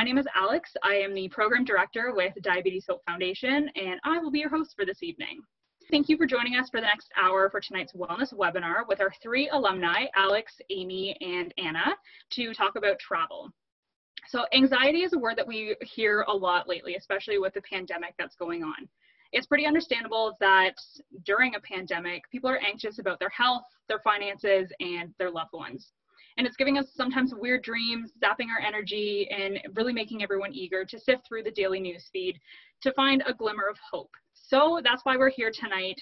my name is Alex. I am the Program Director with Diabetes Hope Foundation, and I will be your host for this evening. Thank you for joining us for the next hour for tonight's wellness webinar with our three alumni, Alex, Amy, and Anna, to talk about travel. So anxiety is a word that we hear a lot lately, especially with the pandemic that's going on. It's pretty understandable that during a pandemic, people are anxious about their health, their finances, and their loved ones. And it's giving us sometimes weird dreams, zapping our energy, and really making everyone eager to sift through the daily news feed to find a glimmer of hope. So that's why we're here tonight,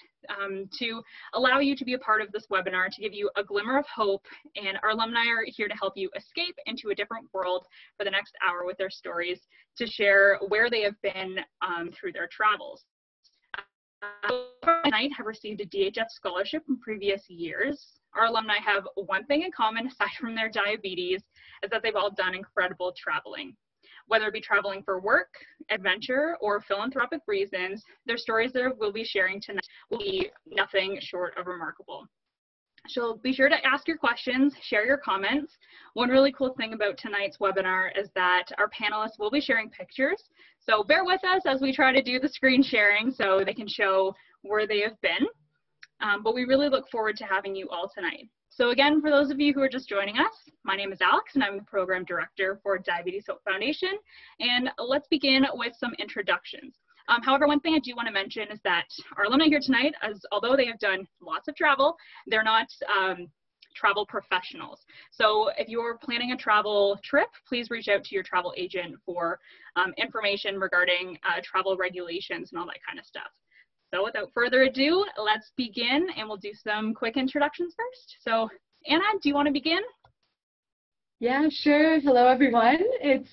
to allow you to be a part of this webinar, to give you a glimmer of hope. And our alumni are here to help you escape into a different world for the next hour with their stories, to share where they have been through their travels. Tonight have received a DHS scholarship in previous years. Our alumni have one thing in common, aside from their diabetes, is that they've all done incredible traveling. Whether it be traveling for work, adventure, or philanthropic reasons, their stories that we'll be sharing tonight will be nothing short of remarkable. So be sure to ask your questions, share your comments. One really cool thing about tonight's webinar is that our panelists will be sharing pictures. So bear with us as we try to do the screen sharing so they can show where they have been. But we really look forward to having you all tonight. So again, for those of you who are just joining us, my name is Alex and I'm the Program Director for Diabetes Hope Foundation. And let's begin with some introductions. However, one thing I do want to mention is that our alumni here tonight, although they have done lots of travel, they're not travel professionals. So if you're planning a travel trip, please reach out to your travel agent for information regarding travel regulations and all that kind of stuff. So without further ado, let's begin, and we'll do some quick introductions first. So Anna, do you want to begin? Yeah, sure. Hello, everyone. It's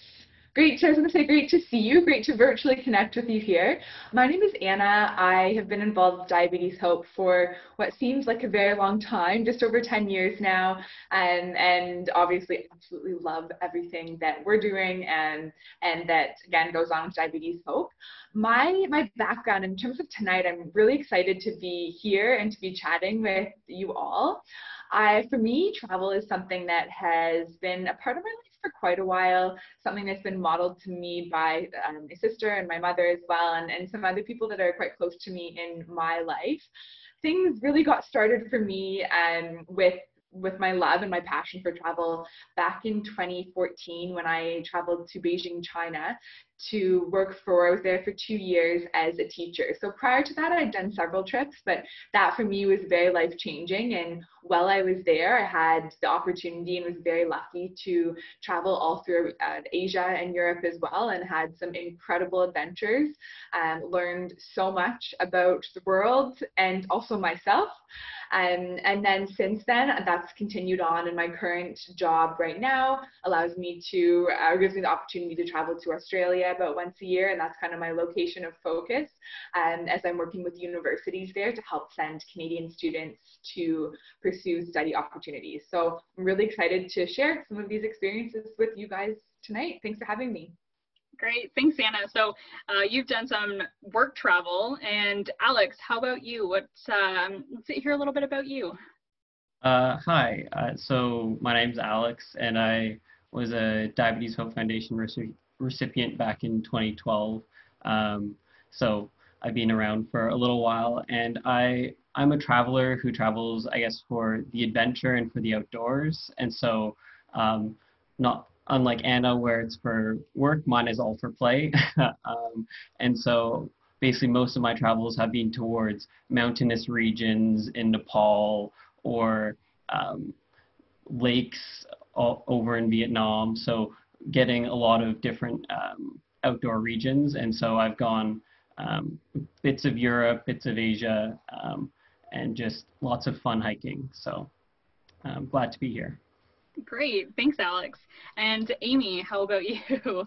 great to see you, great to virtually connect with you here. My name is Anna. I have been involved with Diabetes Hope for what seems like a very long time, just over 10 years now, and obviously absolutely love everything that we're doing and that, again, goes on with Diabetes Hope. My background in terms of tonight, I'm really excited to be here and to be chatting with you all. For me, travel is something that has been a part of my life for quite a while, something that's been modeled to me by my sister and my mother as well, and some other people that are quite close to me in my life. Things really got started for me with my love and my passion for travel back in 2014 when I traveled to Beijing, China to work I was there for 2 years as a teacher. So prior to that, I'd done several trips, but that for me was very life-changing. And while I was there, I had the opportunity and was very lucky to travel all through Asia and Europe as well, and had some incredible adventures, learned so much about the world and also myself. And then since then, that's continued on, and my current job right now allows me to, gives me the opportunity to travel to Australia about once a year, and that's kind of my location of focus, as I'm working with universities there to help send Canadian students to pursue study opportunities. So I'm really excited to share some of these experiences with you guys tonight. Thanks for having me. Great, thanks Anna. So you've done some work travel, and Alex, how about you? Let's hear a little bit about you. Hi, so my name's Alex, and I was a Diabetes Hope Foundation recipient back in 2012. So I've been around for a little while, and I'm a traveler who travels, I guess, for the adventure and for the outdoors. And so not unlike Anna, where it's for work, mine is all for play. And so basically most of my travels have been towards mountainous regions in Nepal or lakes over in Vietnam. So getting a lot of different outdoor regions. And so I've gone bits of Europe, bits of Asia, and just lots of fun hiking. So I'm glad to be here. Great, thanks Alex. And Amy, how about you?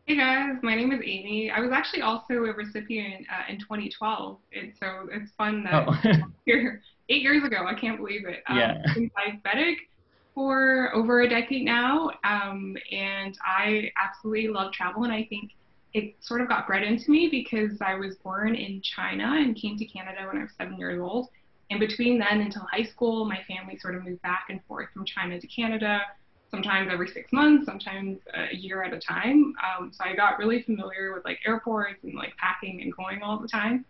Hey guys, my name is Amy. I was actually also a recipient in 2012, so it's fun that you're 8 years ago. I can't believe it. Yeah. I've been diabetic for over a decade now, and I absolutely love travel, and I think it sort of got bred into me because I was born in China and came to Canada when I was 7 years old. And between then until high school, my family sort of moved back and forth from China to Canada. sometimes every 6 months, sometimes a year at a time. So I got really familiar with like airports and like packing and going all the time.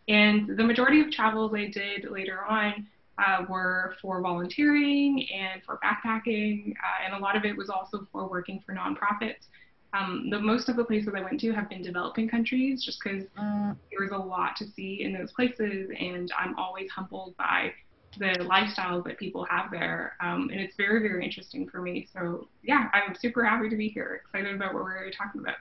And the majority of travels I did later on were for volunteering and for backpacking, and a lot of it was also for working for nonprofits. Most of the places I went to have been developing countries just because there's a lot to see in those places, and I'm always humbled by the lifestyles that people have there, and it's very, very interesting for me. So yeah, I'm super happy to be here, excited about what we're talking about.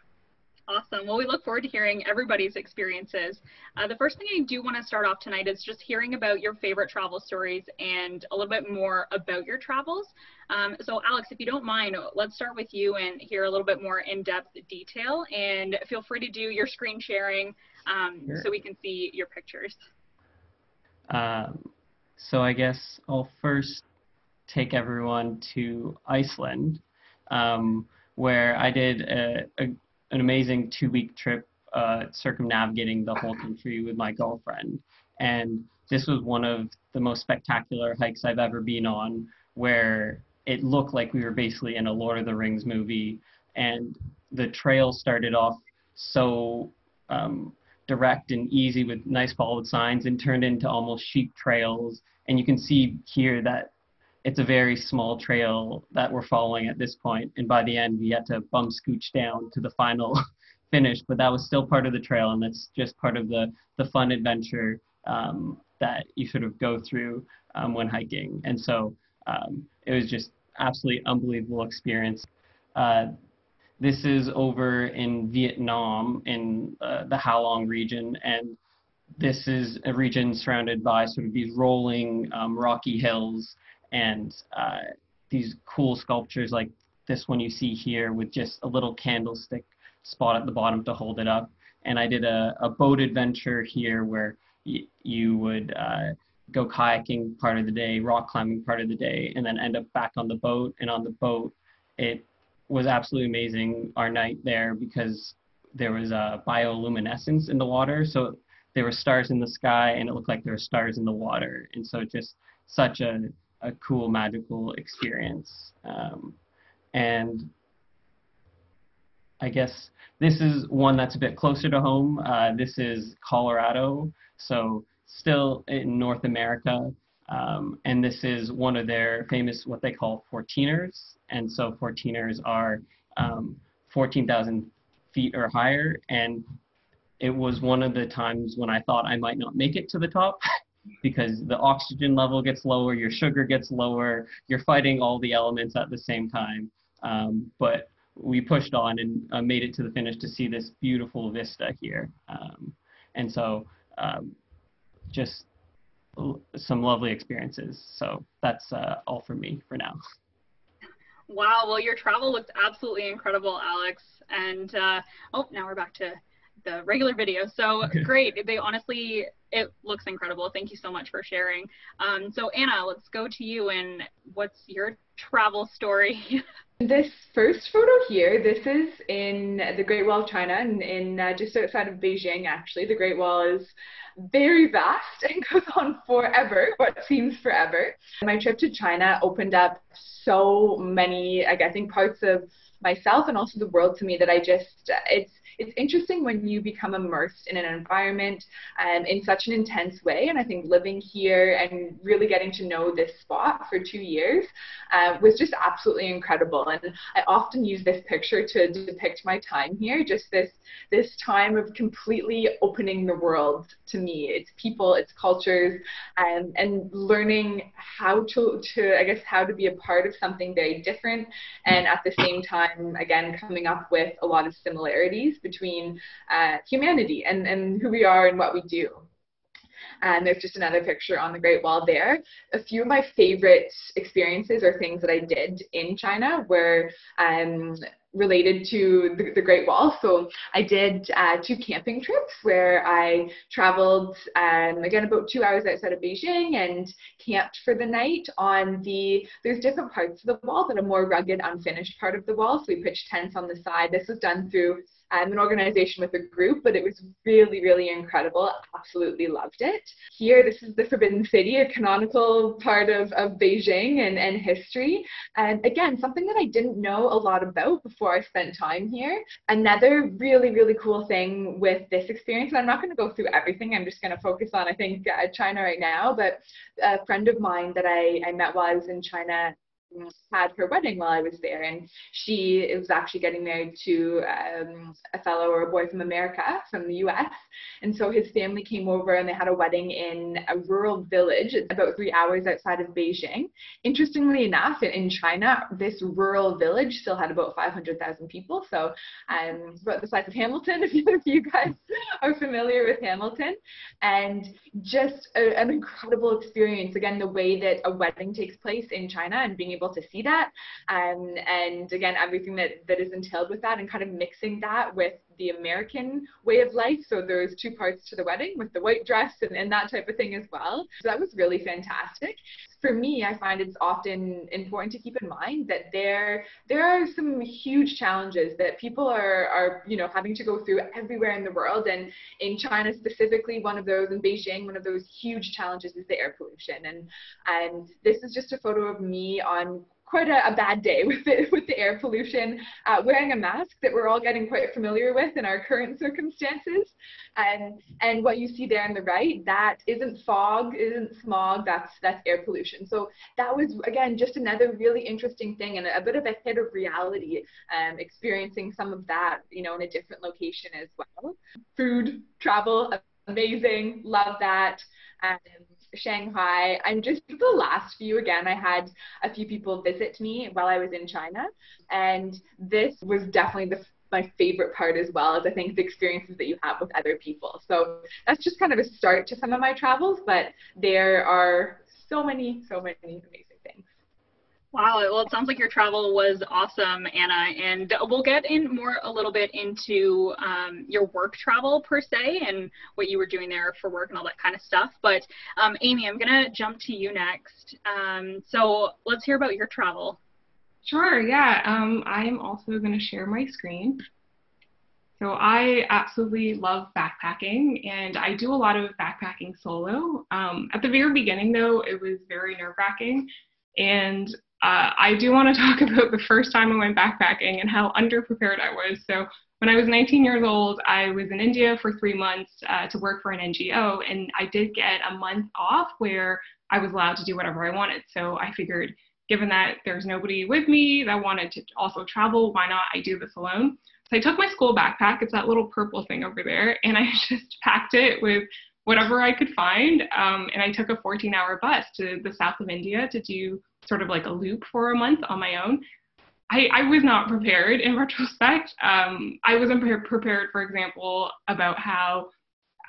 Awesome. Well, we look forward to hearing everybody's experiences. The first thing I do want to start off tonight is just hearing about your favorite travel stories and a little bit more about your travels. So Alex, if you don't mind, let's start with you and hear a little bit more in-depth detail, and feel free to do your screen sharing Sure. so we can see your pictures. So I guess I'll first take everyone to Iceland, where I did an amazing 2-week trip circumnavigating the whole country with my girlfriend. And this was one of the most spectacular hikes I've ever been on, where it looked like we were basically in a Lord of the Rings movie. And the trail started off so direct and easy with nice followed signs and turned into almost sheep trails. And you can see here that it's a very small trail that we're following at this point. And by the end, we had to bum scooch down to the final finish, but that was still part of the trail. And that's just part of the fun adventure that you sort of go through when hiking. And so it was just absolutely unbelievable experience. This is over in Vietnam in the Ha Long region, and this is a region surrounded by sort of these rolling rocky hills and these cool sculptures like this one you see here with just a little candlestick spot at the bottom to hold it up. And I did a boat adventure here where you would go kayaking part of the day, rock climbing part of the day, and then end up back on the boat. And on the boat, it was absolutely amazing our night there because there was bioluminescence in the water. So there were stars in the sky and it looked like there were stars in the water. And so just such a cool, magical experience. And I guess this is one that's a bit closer to home. This is Colorado, so still in North America. And this is one of their famous, what they call 14ers. And so 14ers are 14,000 feet or higher. And it was one of the times when I thought I might not make it to the top because the oxygen level gets lower, your sugar gets lower, you're fighting all the elements at the same time. But we pushed on and made it to the finish to see this beautiful vista here. And so just some lovely experiences. So that's all for me for now. Wow, well, your travel looks absolutely incredible, Alex. And oh, now we're back to the regular video. So great. They honestly, it looks incredible. Thank you so much for sharing. So Anna, let's go to you. And what's your travel story? This first photo here, this is in the Great Wall of China, in just outside of Beijing, actually. The Great Wall is very vast and goes on forever, what seems forever. My trip to China opened up so many, I think, parts of myself and also the world to me that I just, it's interesting when you become immersed in an environment in such an intense way. And I think living here and really getting to know this spot for 2 years was just absolutely incredible. And I often use this picture to depict my time here, just this time of completely opening the world to me, its people, its cultures, and learning how to I guess, how to be a part of something very different. And at the same time, again, coming up with a lot of similarities between humanity and who we are and what we do. And there's just another picture on the Great Wall there. A few of my favorite experiences or things that I did in China were related to the Great Wall. So I did 2 camping trips where I traveled, again, about 2 hours outside of Beijing and camped for the night on there's different parts of the wall that are more rugged, unfinished part of the wall. So we pitched tents on the side. This was done through an organization with a group, but it was really, really incredible. Absolutely loved it. Here, this is the Forbidden City, a canonical part of Beijing and history. And again, something that I didn't know a lot about before I spent time here. Another really, really cool thing with this experience, and I'm not going to go through everything, I'm just going to focus on, I think, China right now, but a friend of mine that I met while I was in China had her wedding while I was there, and she was actually getting married to a fellow or a boy from America, from the US, and so his family came over and they had a wedding in a rural village about 3 hours outside of Beijing. Interestingly enough, in China, this rural village still had about 500,000 people, so about the size of Hamilton, if you guys are familiar with Hamilton, and just an incredible experience. Again, the way that a wedding takes place in China and being able to see that, and again, everything that is entailed with that, and kind of mixing that with the American way of life. So there's two parts to the wedding, with the white dress and that type of thing as well. So that was really fantastic. For me, I find it's often important to keep in mind that there are some huge challenges that people are having to go through everywhere in the world, and in China specifically, one of those, in Beijing, one of those huge challenges is the air pollution. And this is just a photo of me on quite a bad day with the air pollution, wearing a mask that we're all getting quite familiar with in our current circumstances. And what you see there on the right, that isn't fog, isn't smog, that's air pollution. So that was, again, just another really interesting thing, and a bit of a hit of reality, experiencing some of that, in a different location as well. Food, travel, amazing, love that. Shanghai, I'm just the last few, again, I had a few people visit me while I was in China, and this was definitely my favorite part, as well as I think the experiences that you have with other people. So that's just kind of a start to some of my travels, but there are so many amazing things. Wow, well, it sounds like your travel was awesome, Anna, and we'll get in a little bit into your work travel per se, and what you were doing there for work and all that kind of stuff. But Amy, I'm gonna jump to you next. So let's hear about your travel. Sure, yeah. I am also going to share my screen. So I absolutely love backpacking, and I do a lot of backpacking solo. At the very beginning, though, it was very nerve-wracking, and I do want to talk about the first time I went backpacking and how underprepared I was. So when I was 19 years old, I was in India for 3 months to work for an NGO, and I did get a month off where I was allowed to do whatever I wanted. So I figured, given that there's nobody with me that wanted to also travel, why not I do this alone? So I took my school backpack, it's that little purple thing over there, and I just packed it with whatever I could find, and I took a 14-hour bus to the south of India to do sort of like a loop for a month on my own. I was not prepared in retrospect. I wasn't prepared, for example, about how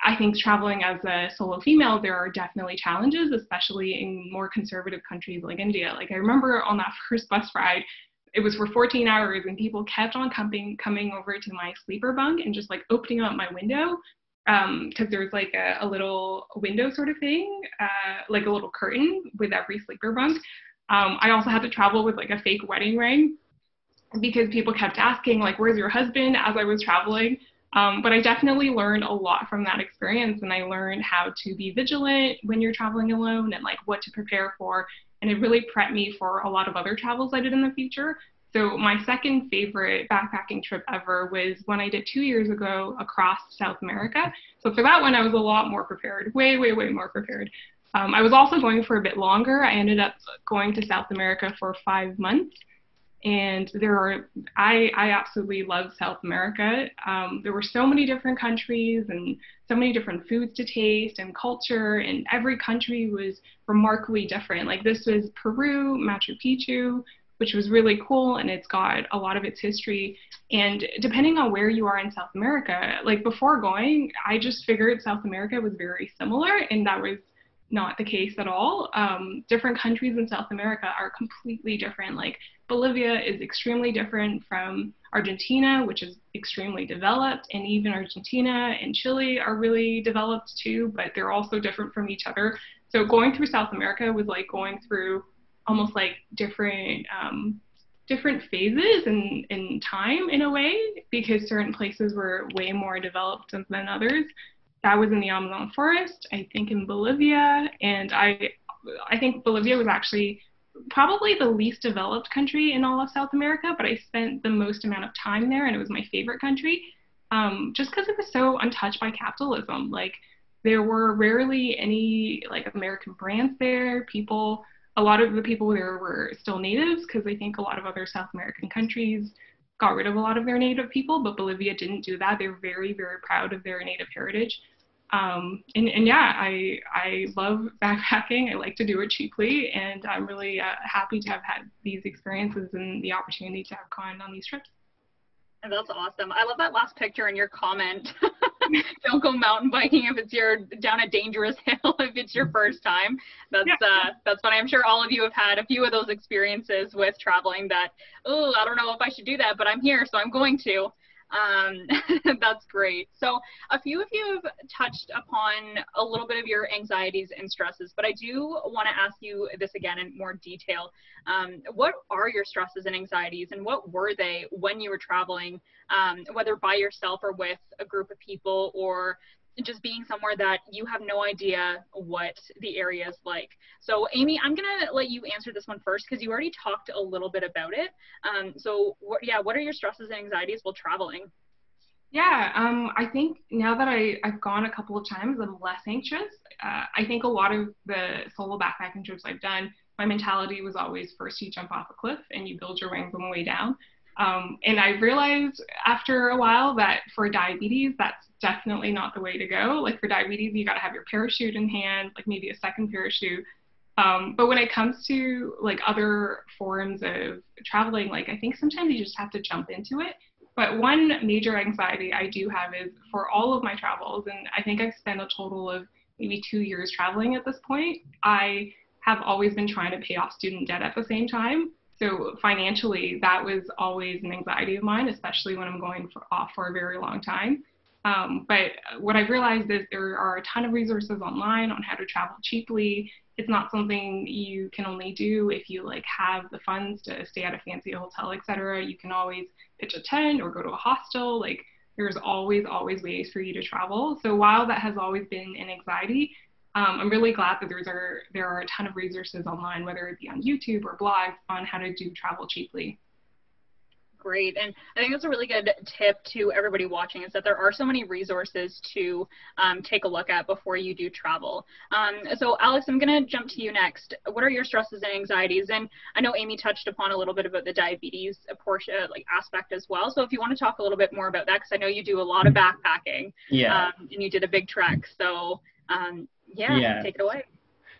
I think traveling as a solo female, there are definitely challenges, especially in more conservative countries like India. Like, I remember on that first bus ride, it was for 14 hours and people kept on coming over to my sleeper bunk and just like opening up my window, because there's like a little window sort of thing, like a little curtain with every sleeper bunk. I also had to travel with like a fake wedding ring because people kept asking, like, where's your husband, as I was traveling. But I definitely learned a lot from that experience, and I learned how to be vigilant when you're traveling alone and like what to prepare for. And it really prepped me for a lot of other travels I did in the future. So my second favorite backpacking trip ever was when I did 2 years ago across South America. So for that one, I was a lot more prepared, way more prepared. I was also going for a bit longer. I ended up going to South America for 5 months. And I absolutely love South America. There were so many different countries and so many different foods to taste and culture, and every country was remarkably different. Like, this was Peru, Machu Picchu, which was really cool, and it's got a lot of its history. And depending on where you are in South America, like before going, I just figured South America was very similar, and that was not the case at all. Different countries in South America are completely different. Like, Bolivia is extremely different from Argentina, which is extremely developed, and even Argentina and Chile are really developed too, but they're also different from each other. So going through South America was like going through almost like different different phases in time in a way, because certain places were way more developed than others. That was in the Amazon forest, I think in Bolivia, and I think Bolivia was actually probably the least developed country in all of South America, but I spent the most amount of time there, and it was my favorite country, just because it was so untouched by capitalism. Like, there were rarely any like American brands there. A lot of the people there were still natives, because I think a lot of other South American countries got rid of a lot of their native people, but Bolivia didn't do that. They're very, very proud of their native heritage. And yeah, I love backpacking. I like to do it cheaply, and I'm really happy to have had these experiences and the opportunity to have gone on these trips. And that's awesome. I love that last picture in your comment. Don't go mountain biking if you're down a dangerous hill if it's your first time. That's funny. I'm sure all of you have had a few of those experiences with traveling that, oh, I don't know if I should do that, but I'm here, so I'm going to. That's great. So a few of you have touched upon a little bit of your anxieties and stresses, but I do want to ask you this again in more detail. What are your stresses and anxieties, and what were they when you were traveling, whether by yourself or with a group of people, or just being somewhere that you have no idea what the area is like? So Amy, I'm going to let you answer this one first, because you already talked a little bit about it. What are your stresses and anxieties while traveling? Yeah, I think now that I've gone a couple of times, I'm less anxious. I think a lot of the solo backpacking trips I've done, my mentality was always first you jump off a cliff and you build your wings on the way down. And I realized after a while that for diabetes, that's definitely not the way to go. Like, for diabetes, you got to have your parachute in hand, like maybe a second parachute. But when it comes to like other forms of traveling, like, I think sometimes you just have to jump into it. But one major anxiety I do have is for all of my travels, and I think I've spent a total of maybe 2 years traveling at this point, I have always been trying to pay off student debt at the same time. So financially, that was always an anxiety of mine, especially when I'm going off for a very long time. But what I've realized is there are a ton of resources online on how to travel cheaply. It's not something you can only do if you like have the funds to stay at a fancy hotel, etc. You can always pitch a tent or go to a hostel. Like, there's always ways for you to travel. So while that has always been an anxiety, I'm really glad that there are a ton of resources online, whether it be on YouTube or blogs, on how to do travel cheaply. Great. And I think that's a really good tip to everybody watching, is that there are so many resources to take a look at before you do travel. So Alex, I'm going to jump to you next. What are your stresses and anxieties? And I know Amy touched upon a little bit about the diabetes portion, like aspect as well. So if you want to talk a little bit more about that, because I know you do a lot of backpacking. Yeah. And you did a big trek. So take it away.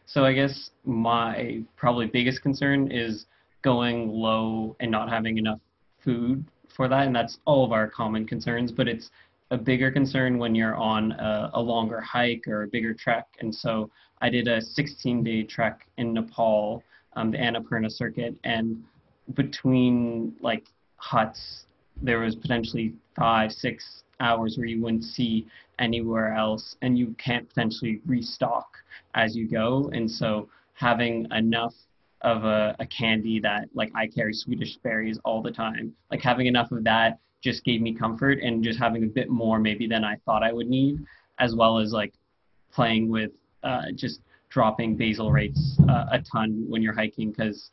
So I guess my probably biggest concern is going low and not having enough food for that, and that's all of our common concerns, but it's a bigger concern when you're on a longer hike or a bigger trek. And so I did a 16-day trek in Nepal, the Annapurna circuit, and between like huts there was potentially 5-6 hours where you wouldn't see anywhere else, and you can't potentially restock as you go. And so having enough of a candy that, like, I carry Swedish berries all the time, like having enough of that just gave me comfort, and just having a bit more maybe than I thought I would need, as well as like playing with just dropping basal rates a ton when you're hiking, because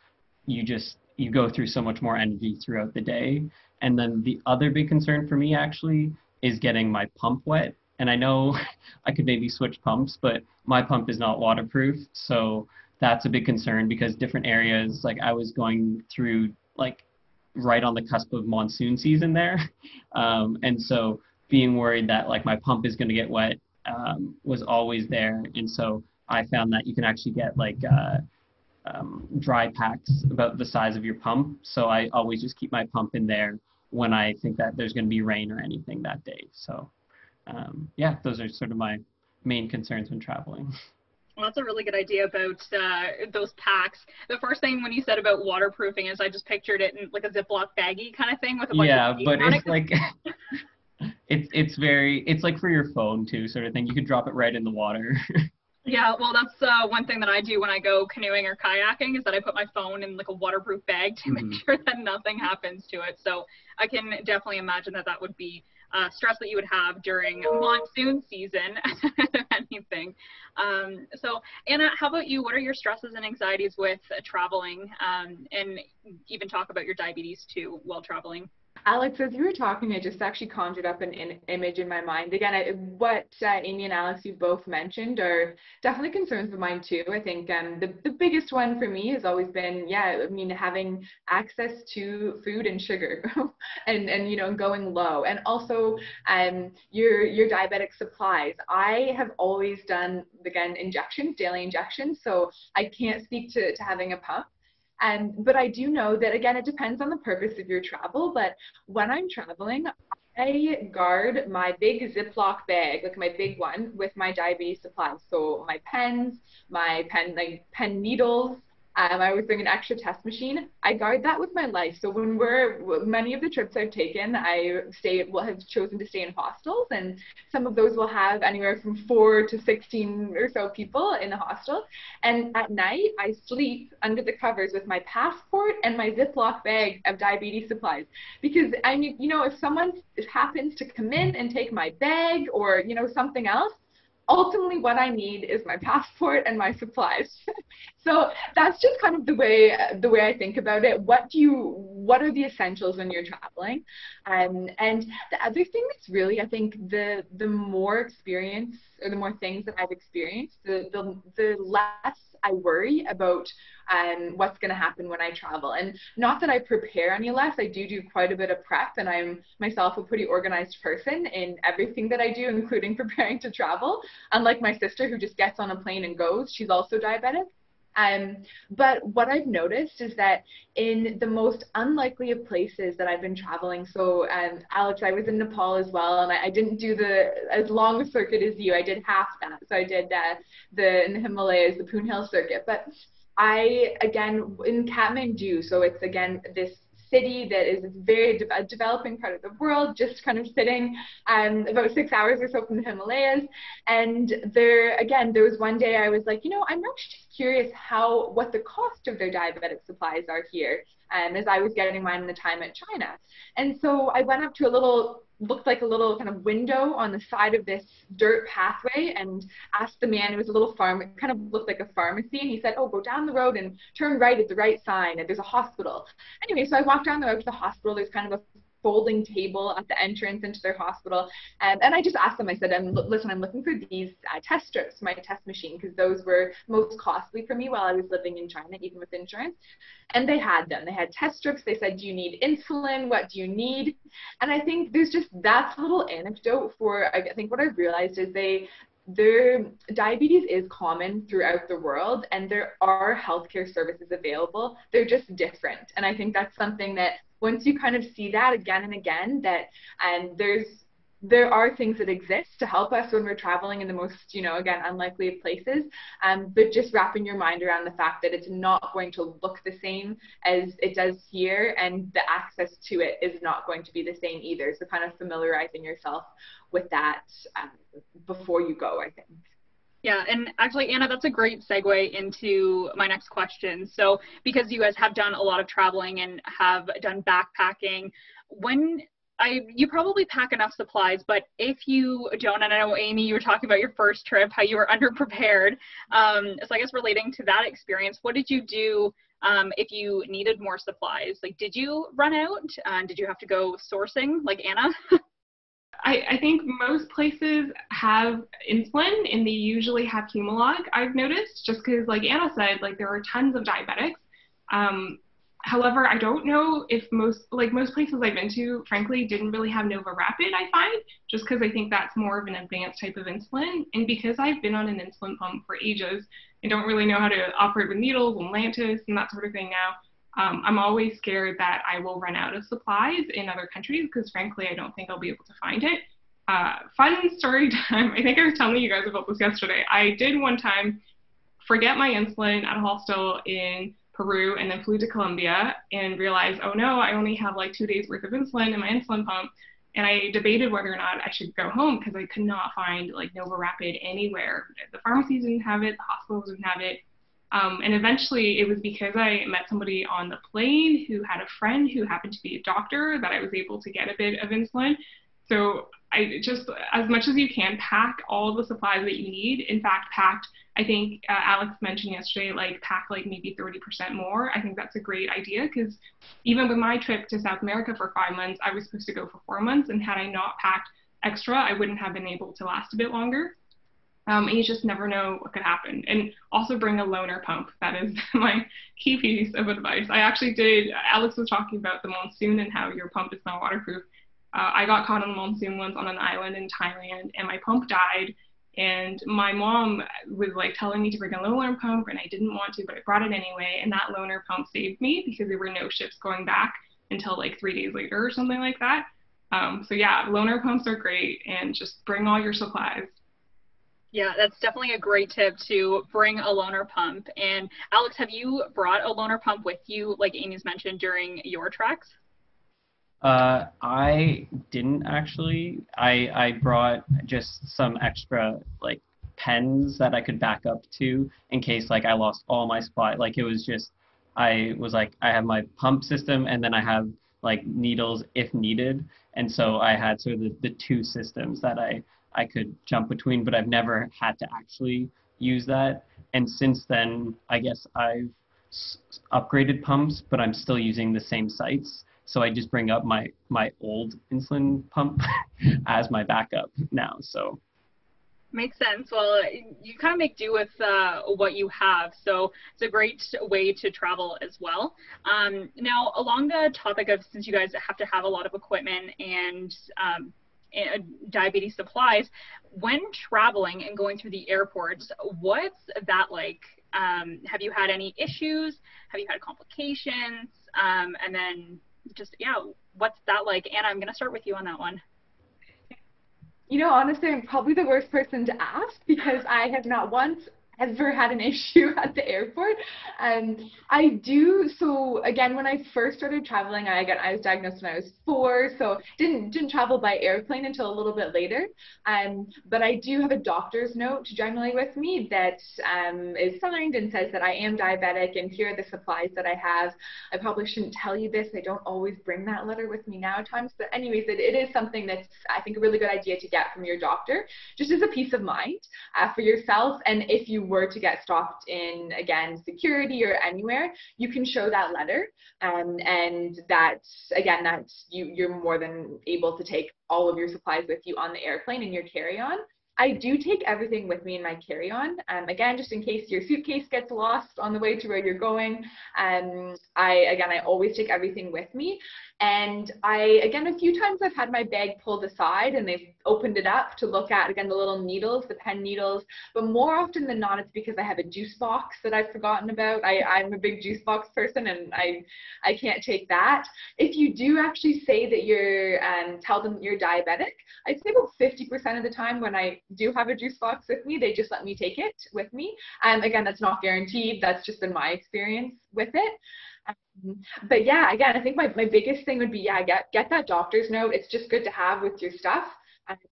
you go through so much more energy throughout the day. And then the other big concern for me actually is getting my pump wet. And I know I could maybe switch pumps, but my pump is not waterproof. So that's a big concern, because different areas, like I was going through like right on the cusp of monsoon season there. And so being worried that like my pump is going to get wet was always there. And so I found that you can actually get like dry packs about the size of your pump. So I always just keep my pump in there when I think that there's going to be rain or anything that day. So yeah, those are sort of my main concerns when traveling. Well, that's a really good idea about those packs. The first thing when you said about waterproofing is I just pictured it in like a Ziploc baggie kind of thing with a bunch of tape but on it's like it's like for your phone too, sort of thing. You could drop it right in the water. Yeah, well, that's one thing that I do when I go canoeing or kayaking is that I put my phone in like a waterproof bag to make Hmm. sure that nothing happens to it. So I can definitely imagine that that would be stress that you would have during monsoon season, if anything. So Anna, how about you? What are your stresses and anxieties with traveling, and even talk about your diabetes too while traveling? Alex, as you were talking, it just actually conjured up an image in my mind. Again, what Amy and Alex, you both mentioned, are definitely concerns of mine too. I think the biggest one for me has always been, yeah, I mean, having access to food and sugar, and going low, and also your diabetic supplies. I have always done, again, injections, daily injections, so I can't speak to having a pump. But I do know that, again, it depends on the purpose of your travel. But when I'm traveling, I guard my big Ziploc bag, like my big one, with my diabetes supplies. So my pens, like pen needles. I always bring an extra test machine. I guard that with my life. So many of the trips I've taken, have chosen to stay in hostels, and some of those will have anywhere from 4 to 16 or so people in the hostel. And at night, I sleep under the covers with my passport and my Ziploc bag of diabetes supplies. Because I mean, if someone happens to come in and take my bag or, something else, ultimately what I need is my passport and my supplies. So that's just kind of the way I think about it. What are the essentials when you're traveling? And the other thing that's really, I think, the more experience or the more things that I've experienced, the less I worry about what's going to happen when I travel. And not that I prepare any less, I do quite a bit of prep, and I'm myself a pretty organized person in everything that I do, including preparing to travel. Unlike my sister who just gets on a plane and goes, she's also diabetic. But what I've noticed is that in the most unlikely of places that I've been traveling, so Alex, I was in Nepal as well, and I didn't do as long a circuit as you. I did half that. So I did in the Himalayas, the Poon Hill circuit. But again, in Kathmandu, so it's again this city that is a developing part of the world, just kind of sitting about 6 hours or so from the Himalayas. And there was one day I was like, I'm actually just curious what the cost of their diabetic supplies are here, as I was getting mine in the time at China. And so I went up to looked like a little kind of window on the side of this dirt pathway and asked the man. It was a little farm. It kind of looked like a pharmacy. And he said, oh, go down the road and turn right at the right sign, and there's a hospital. Anyway, so I walked down the road to the hospital. There's kind of a folding table at the entrance into their hospital. And I just asked them, I said, listen, I'm looking for these test strips for my test machine, because those were most costly for me while I was living in China, even with insurance. And they had them. They had test strips. They said, do you need insulin? What do you need? And I think there's just that little anecdote I think what I've realized is their diabetes is common throughout the world, and there are healthcare services available. They're just different. And I think that's something that once you kind of see that again and again, that there are things that exist to help us when we're traveling in the most, again, unlikely of places. But just wrapping your mind around the fact that it's not going to look the same as it does here, and the access to it is not going to be the same either. So kind of familiarizing yourself with that before you go, I think. Yeah, and actually, Anna, that's a great segue into my next question. So, because you guys have done a lot of traveling and have done backpacking, you probably pack enough supplies, but if you don't, and I know, Amy, you were talking about your first trip, how you were underprepared. So I guess relating to that experience, what did you do if you needed more supplies? Like, did you run out? Did you have to go sourcing like Anna? I think most places have insulin, and they usually have Humalog, I've noticed, just because, like Anna said, like there are tons of diabetics. However, I don't know if most places I've been to, frankly, didn't really have Nova Rapid, I find, just because I think that's more of an advanced type of insulin. And because I've been on an insulin pump for ages, I don't really know how to operate with needles and Lantus and that sort of thing now. I'm always scared that I will run out of supplies in other countries, because frankly, I don't think I'll be able to find it. Fun story time. I think I was telling you guys about this yesterday. I did one time forget my insulin at a hostel in Peru, and then flew to Colombia and realized, oh no, I only have like 2 days worth of insulin in my insulin pump. And I debated whether or not I should go home because I could not find like Nova Rapid anywhere. The pharmacies didn't have it, the hospitals didn't have it. And eventually it was because I met somebody on the plane who had a friend who happened to be a doctor that I was able to get a bit of insulin. So I just, as much as you can, pack all the supplies that you need. In fact, packed, I think Alex mentioned yesterday, like pack like maybe 30% more. I think that's a great idea because even with my trip to South America for 5 months, I was supposed to go for 4 months. And had I not packed extra, I wouldn't have been able to last a bit longer. And you just never know what could happen. And also bring a loaner pump. That is my key piece of advice. I actually did, Alex was talking about the monsoon and how your pump is not waterproof. I got caught on the monsoon once on an island in Thailand, and my pump died. And my mom was like telling me to bring a loaner pump, and I didn't want to, but I brought it anyway. And that loaner pump saved me because there were no ships going back until like 3 days later or something like that. So yeah, loaner pumps are great, and just bring all your supplies. Yeah, that's definitely a great tip to bring a loaner pump. And Alex, have you brought a loaner pump with you, like Amy's mentioned, during your treks? I didn't actually. I brought just some extra like pens that I could back up to in case like I lost all my supply. Like it was just I was like I have my pump system and then I have like needles if needed. And so I had sort of the two systems that I could jump between, but I've never had to actually use that. And since then, I guess I've upgraded pumps, but I'm still using the same sites. So I just bring up my old insulin pump as my backup now. So makes sense. Well, you kind of make do with what you have. So it's a great way to travel as well. Now, along the topic of, since you guys have to have a lot of equipment and diabetes supplies, when traveling and going through the airports, what's that like? Have you had any issues? Have you had complications? And then just, yeah, what's that like? Anna, I'm going to start with you on that one. You know, honestly, I'm probably the worst person to ask because I have not once ever had an issue at the airport. I do, so again, when I first started traveling, I was diagnosed when I was 4, so didn't travel by airplane until a little bit later. But I do have a doctor's note generally with me that is signed and says that I am diabetic and here are the supplies that I have. I probably shouldn't tell you this. I don't always bring that letter with me now at times, but anyways, it is something that's, I think, a really good idea to get from your doctor, just as a peace of mind for yourself. And if you were to get stopped in, again, security or anywhere, you can show that letter, and that's, again, that's you're more than able to take all of your supplies with you on the airplane in your carry-on. I do take everything with me in my carry-on, again, just in case your suitcase gets lost on the way to where you're going. I always take everything with me. And again, a few times I've had my bag pulled aside and they've opened it up to look at, again, the little needles, the pen needles, but more often than not, it's because I have a juice box that I've forgotten about. I'm a big juice box person and I can't take that. If you do actually say that you're, tell them you're diabetic, I'd say about 50% of the time when I do have a juice box with me, they just let me take it with me. And again, that's not guaranteed. That's just been my experience with it. But yeah, again, I think my biggest thing would be, yeah, get that doctor's note. It's just good to have with your stuff.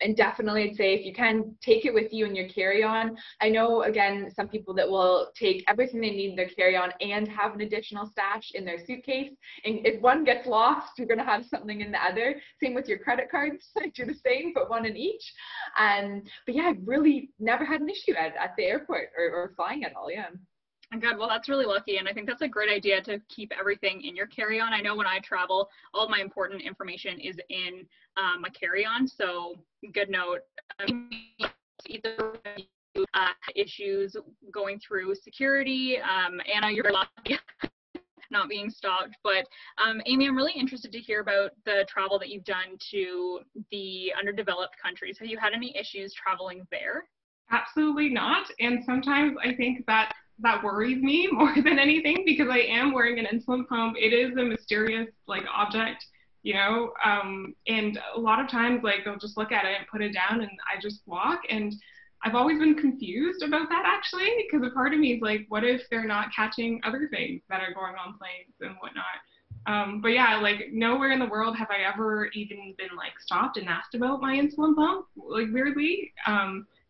And definitely I'd say if you can, take it with you in your carry-on. I know, again, some people that will take everything they need in their carry-on and have an additional stash in their suitcase. And if one gets lost, you're going to have something in the other. Same with your credit cards. Do the same, put one in each. But yeah, I've really never had an issue at the airport or flying at all, yeah. Good. Well, that's really lucky. And I think that's a great idea to keep everything in your carry-on. I know when I travel, all of my important information is in my carry-on. So good note. Either issues going through security. Anna, you're lucky not being stopped. But Amy, I'm really interested to hear about the travel that you've done to the underdeveloped countries. Have you had any issues traveling there? Absolutely not. And sometimes I think that worries me more than anything because I am wearing an insulin pump. It is a mysterious like object, you know, and a lot of times like they'll just look at it and put it down and I just walk. And I've always been confused about that actually, because a part of me is like, what if they're not catching other things that are going on planes and whatnot? But yeah, like nowhere in the world have I ever even been like stopped and asked about my insulin pump, like weirdly.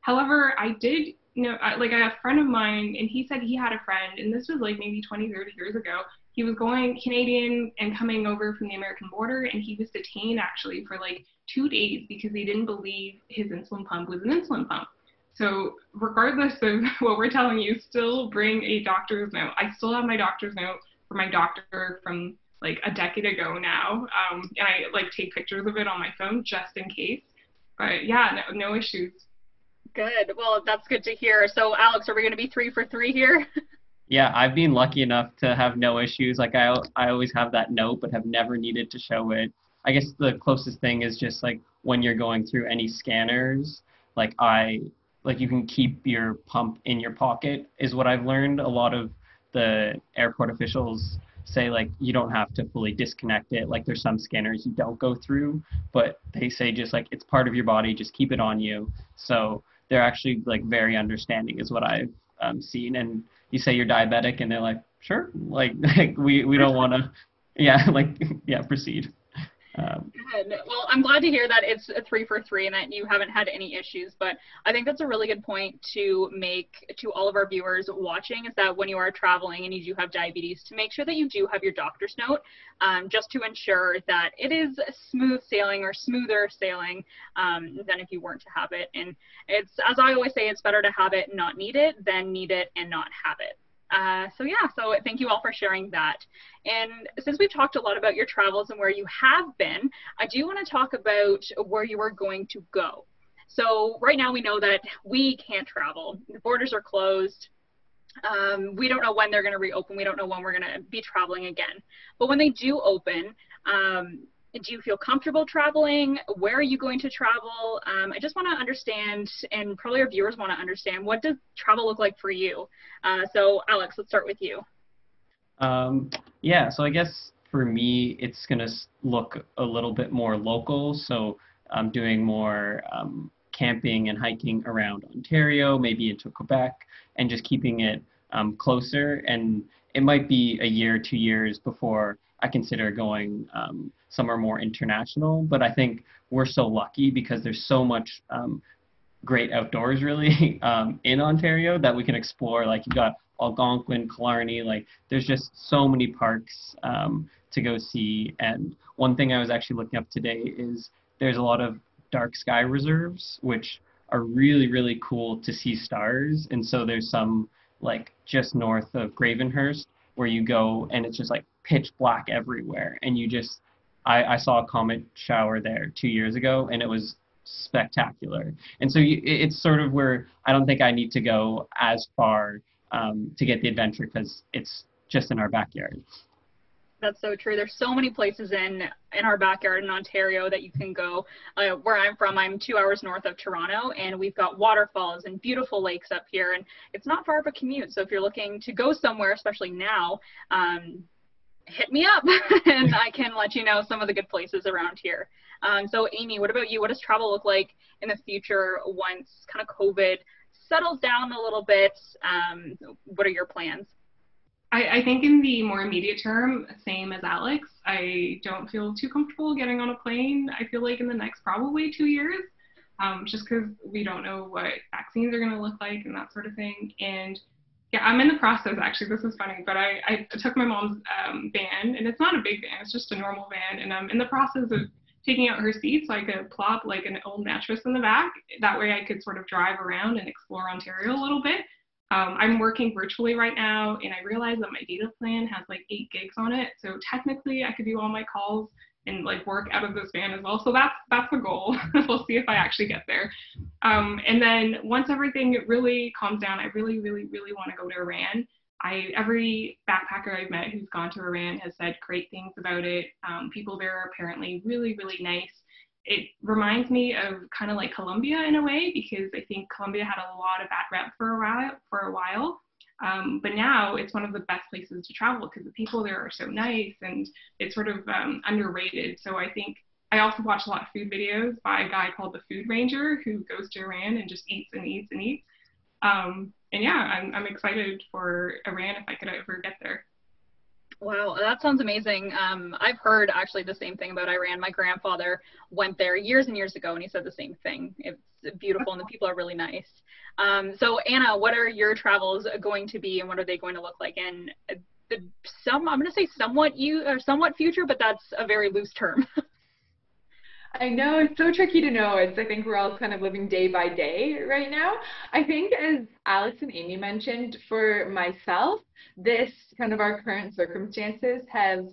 However, I did, like I have a friend of mine, and he said he had a friend, and this was like maybe 20, 30 years ago. He was going Canadian and coming over from the American border, and he was detained actually for like 2 days because he didn't believe his insulin pump was an insulin pump. So regardless of what we're telling you, still bring a doctor's note. I still have my doctor's note for my doctor from like a decade ago now, and I like take pictures of it on my phone just in case. But yeah, no issues. Good. Well, that's good to hear. So, Alex, are we going to be 3 for 3 here? Yeah, I've been lucky enough to have no issues. Like I always have that note, but have never needed to show it. I guess the closest thing is just like when you're going through any scanners, like like you can keep your pump in your pocket is what I've learned. A lot of the airport officials say like you don't have to fully disconnect it. Like there's some scanners you don't go through, but they say just like it's part of your body, just keep it on you. So they're actually like very understanding is what I've seen. And you say you're diabetic and they're like, sure, like we don't want to, yeah, like, yeah, proceed. Good. Well, I'm glad to hear that it's a 3 for 3 and that you haven't had any issues. But I think that's a really good point to make to all of our viewers watching is that when you are traveling and you do have diabetes, to make sure that you do have your doctor's note, just to ensure that it is smooth sailing or smoother sailing than if you weren't to have it. And it's, as I always say, it's better to have it and not need it than need it and not have it. So thank you all for sharing that. And since we've talked a lot about your travels and where you have been, I do want to talk about where you are going to go. So right now we know that we can't travel. The borders are closed. We don't know when they're going to reopen. We don't know when we're going to be traveling again. But when they do open, do you feel comfortable traveling? Where are you going to travel? I just want to understand, and probably our viewers want to understand, what does travel look like for you? So Alex, let's start with you. Yeah, so I guess for me, it's going to look a little bit more local. So I'm doing more camping and hiking around Ontario, maybe into Quebec, and just keeping it closer. And it might be a year, 2 years before I consider going somewhere more international. But I think we're so lucky because there's so much great outdoors really in Ontario that we can explore. Like you got Algonquin, Killarney, like there's just so many parks to go see. And one thing I was actually looking up today is there's a lot of dark sky reserves, which are really, really cool to see stars. And so there's some like just north of Gravenhurst where you go and it's just like pitch black everywhere. And you just, I saw a comet shower there 2 years ago and it was spectacular. And so it's sort of where I don't think I need to go as far to get the adventure because it's just in our backyard. That's so true. There's so many places in our backyard in Ontario that you can go. Where I'm from, I'm 2 hours north of Toronto, and we've got waterfalls and beautiful lakes up here, and it's not far of a commute. So if you're looking to go somewhere, especially now, hit me up, and I can let you know some of the good places around here. So Amy, what about you? What does travel look like in the future once kind of COVID settles down a little bit? What are your plans? I think in the more immediate term, same as Alex, I don't feel too comfortable getting on a plane. I feel like in the next probably 2 years, just because we don't know what vaccines are going to look like and that sort of thing. And yeah, I'm in the process, actually, this is funny, but I took my mom's van, and it's not a big van, it's just a normal van, and I'm in the process of taking out her seat so I could plop like an old mattress in the back. That way I could sort of drive around and explore Ontario a little bit. I'm working virtually right now, and I realize that my data plan has like 8 gigs on it. So technically, I could do all my calls and like work out of this van as well. So that's the goal. We'll see if I actually get there. And then once everything really calms down, I really, really, really want to go to Iran. Every backpacker I've met who's gone to Iran has said great things about it. People there are apparently really, really nice. It reminds me of kind of like Colombia in a way, because I think Colombia had a lot of bad rep for a while. But now it's one of the best places to travel because the people there are so nice, and it's sort of underrated. So I think I also watch a lot of food videos by a guy called the Food Ranger who goes to Iran and just eats and eats and eats. And yeah, I'm excited for Iran if I could ever get there. Wow, that sounds amazing. I've heard actually the same thing about Iran. My grandfather went there years and years ago, and he said the same thing. It's beautiful, and the people are really nice. So, Anna, what are your travels going to be, and what are they going to look like? And I'm going to say somewhat future, but that's a very loose term. I know it's so tricky to know. I think we're all kind of living day by day right now. I think as Alex and Amy mentioned, for myself, this kind of our current circumstances have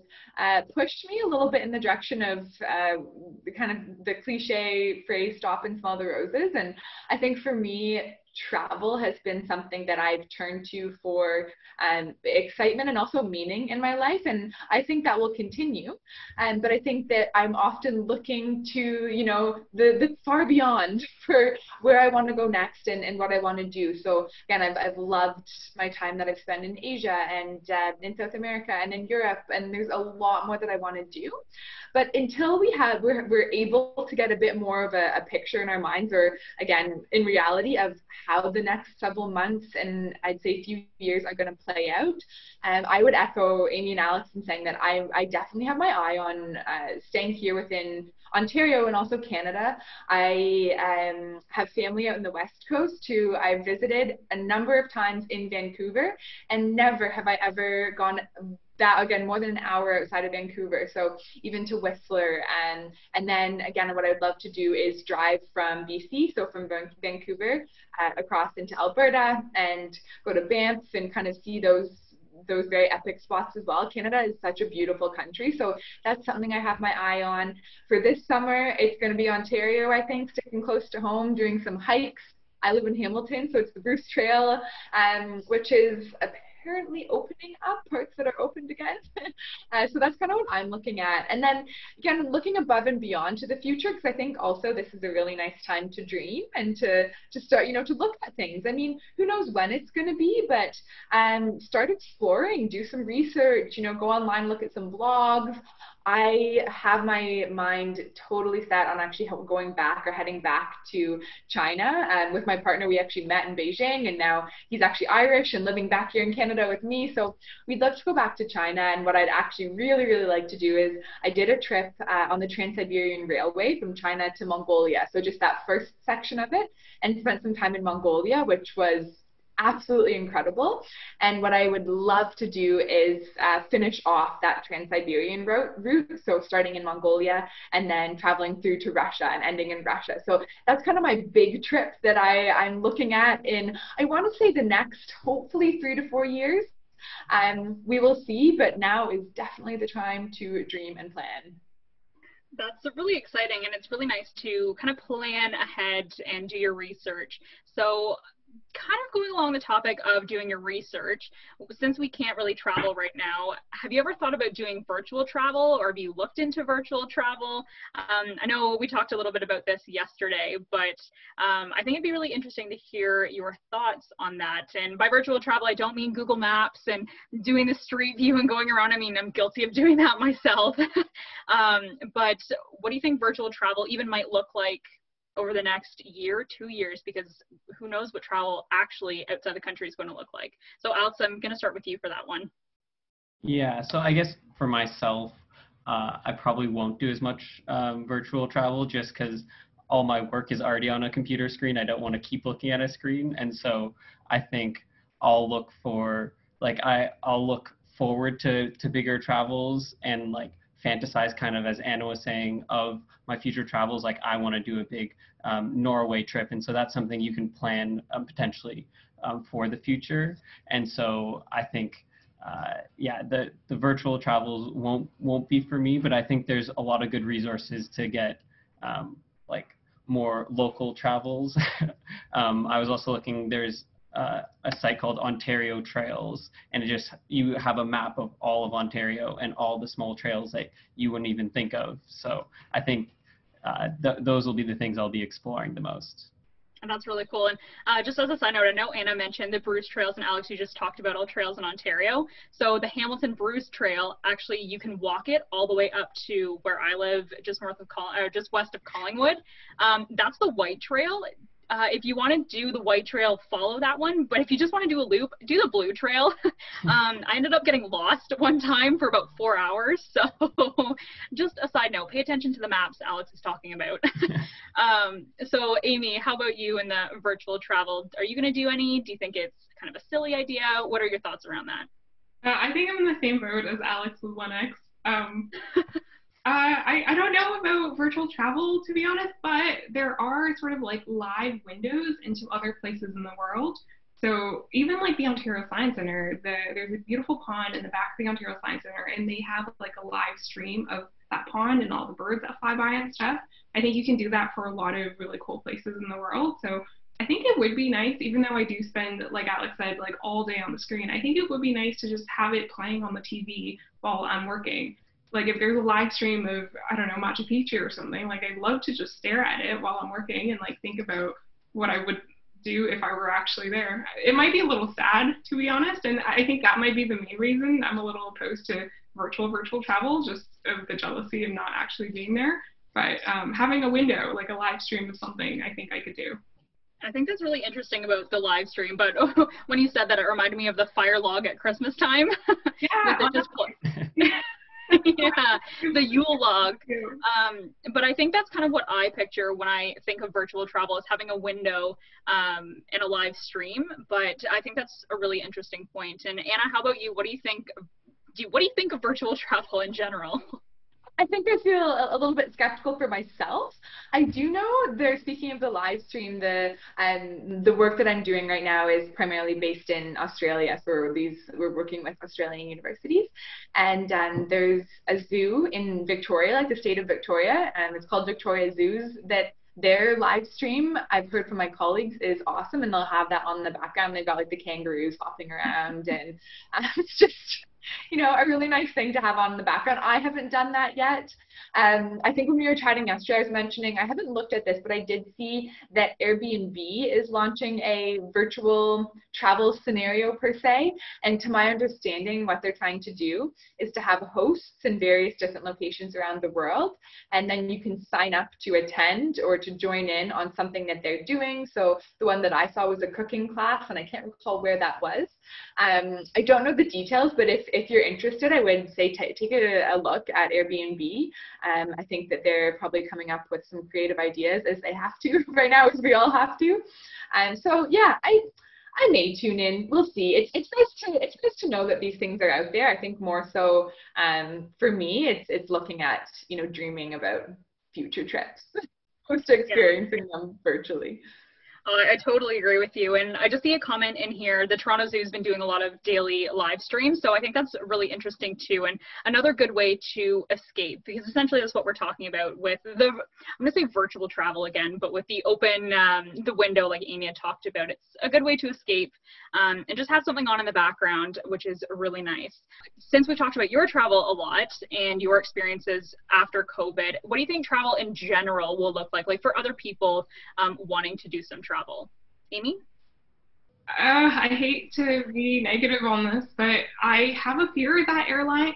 pushed me a little bit in the direction of the kind of the cliche phrase, stop and smell the roses. And I think for me, travel has been something that I've turned to for excitement and also meaning in my life. And I think that will continue. But I think that I'm often looking to, the far beyond for where I want to go next and what I want to do. So again, I've loved my time that I've spent in Asia and in South America and in Europe, and there's a lot more that I want to do. But until we're able to get a bit more of a picture in our minds, or again, in reality of how the next several months and I'd say few years are going to play out, I would echo Amy and Alex in saying that I definitely have my eye on staying here within Ontario and also Canada. I have family out in the West Coast who I've visited a number of times in Vancouver, and never have I ever gone that, again, more than an hour outside of Vancouver. So even to Whistler, and then again, what I'd love to do is drive from BC, so from Vancouver across into Alberta and go to Banff and kind of see those very epic spots as well. Canada is such a beautiful country, so that's something I have my eye on. For this summer, it's going to be Ontario, I think, sticking close to home, doing some hikes. I live in Hamilton, so it's the Bruce Trail, which is apparently opening up, parts that are opened again. So that's kind of what I'm looking at. And then again, looking above and beyond to the future, because I think also this is a really nice time to dream and to start, to look at things. I mean, who knows when it's going to be, but start exploring, do some research, go online, look at some blogs. I have my mind totally set on actually going back or heading back to China. With my partner, we actually met in Beijing, and now he's actually Irish and living back here in Canada with me. So we'd love to go back to China. And what I'd actually really, really like to do is I did a trip on the Trans-Siberian Railway from China to Mongolia. So just that first section of it, and spent some time in Mongolia, which was absolutely incredible. And what I would love to do is finish off that Trans-Siberian route, so starting in Mongolia and then traveling through to Russia and ending in Russia. So that's kind of my big trip that I'm looking at in, I want to say, the next hopefully 3 to 4 years. We will see, but now is definitely the time to dream and plan. That's really exciting, and it's really nice to kind of plan ahead and do your research. So kind of going along the topic of doing your research, since we can't really travel right now, have you ever thought about doing virtual travel, or have you looked into virtual travel? I know we talked a little bit about this yesterday, but I think it'd be really interesting to hear your thoughts on that. And by virtual travel, I don't mean Google Maps and doing the street view and going around. I mean, I'm guilty of doing that myself. But what do you think virtual travel even might look like over the next year, 2 years, because who knows what travel actually outside the country is going to look like. So Alex, I'm going to start with you for that one. Yeah, so I guess for myself, I probably won't do as much virtual travel just because all my work is already on a computer screen. I don't want to keep looking at a screen. And so I think I'll look for, I'll look forward to bigger travels and fantasize, kind of as Anna was saying, of my future travels. Like, I want to do a big Norway trip, and so that's something you can plan potentially for the future. And so I think the virtual travels won't be for me, but I think there's a lot of good resources to get more local travels. I was also looking, there's a site called Ontario Trails, and you have a map of all of Ontario and all the small trails that you wouldn't even think of. So I think those will be the things I'll be exploring the most. And that's really cool. And just as a side note, I know Anna mentioned the Bruce Trails, and Alex, you just talked about all trails in Ontario. So the Hamilton Bruce Trail, actually, you can walk it all the way up to where I live, just west of Collingwood. That's the White Trail. if you want to do the white trail, follow that one. But if you just want to do a loop, do the blue trail. I ended up getting lost one time for about 4 hours. So just a side note, pay attention to the maps Alex is talking about. So Amy, how about you in the virtual travel? Are you going to do any? Do you think it's kind of a silly idea? What are your thoughts around that? I think I'm in the same boat as Alex with 1X. I don't know about virtual travel, to be honest, but there are sort of like live windows into other places in the world. So even like the Ontario Science Center, there's a beautiful pond in the back of the Ontario Science Center, and they have like a live stream of that pond and all the birds that fly by and stuff. I think you can do that for a lot of really cool places in the world. So I think it would be nice, even though I do spend, like Alex said, like all day on the screen, I think it would be nice to just have it playing on the TV while I'm working. Like if there's a live stream of, I don't know, Machu Picchu or something, like I'd love to just stare at it while I'm working and like think about what I would do if I were actually there. It might be a little sad, to be honest, and I think that might be the main reason I'm a little opposed to virtual travel, just of the jealousy of not actually being there. But having a window, like a live stream of something, I think I could do. I think that's really interesting about the live stream, but when you said that, it reminded me of the fire log at Christmas time. Yeah. Yeah, the Yule log. But I think that's kind of what I picture when I think of virtual travel, is having a window and a live stream. But I think that's a really interesting point. And Anna, how about you? What do you think? What do you think of virtual travel in general? I think I feel a little bit skeptical for myself. I do know they're speaking of the live stream, the work that I'm doing right now is primarily based in Australia. So we're working with Australian universities, and there's a zoo in Victoria, like the state of Victoria, and it's called Victoria Zoos, that their live stream, I've heard from my colleagues, is awesome, and they'll have that on in the background. They've got like the kangaroos hopping around, and it's just, you know, a really nice thing to have on in the background. I haven't done that yet. I think when we were chatting yesterday, I was mentioning, I haven't looked at this, but I did see that Airbnb is launching a virtual travel scenario per se. And to my understanding, what they're trying to do is to have hosts in various different locations around the world. And then you can sign up to attend or to join in on something that they're doing. So the one that I saw was a cooking class, and I can't recall where that was. I don't know the details, but if you're interested, I would say take a look at Airbnb. I think that they're probably coming up with some creative ideas, as they have to right now, as we all have to. So yeah, I may tune in. We'll see. It's nice to know that these things are out there. I think more so for me, it's looking at, you know, dreaming about future trips, opposed to experiencing them virtually. I totally agree with you. And I just see a comment in here. The Toronto Zoo has been doing a lot of daily live streams. So I think that's really interesting too. And another good way to escape, because essentially that's what we're talking about with the, I'm going to say virtual travel again, but with the open, the window, like Amy had talked about, it's a good way to escape and just have something on in the background, which is really nice. Since we talked about your travel a lot and your experiences after COVID, what do you think travel in general will look like for other people wanting to do some travel? Amy? I hate to be negative on this, but I have a fear that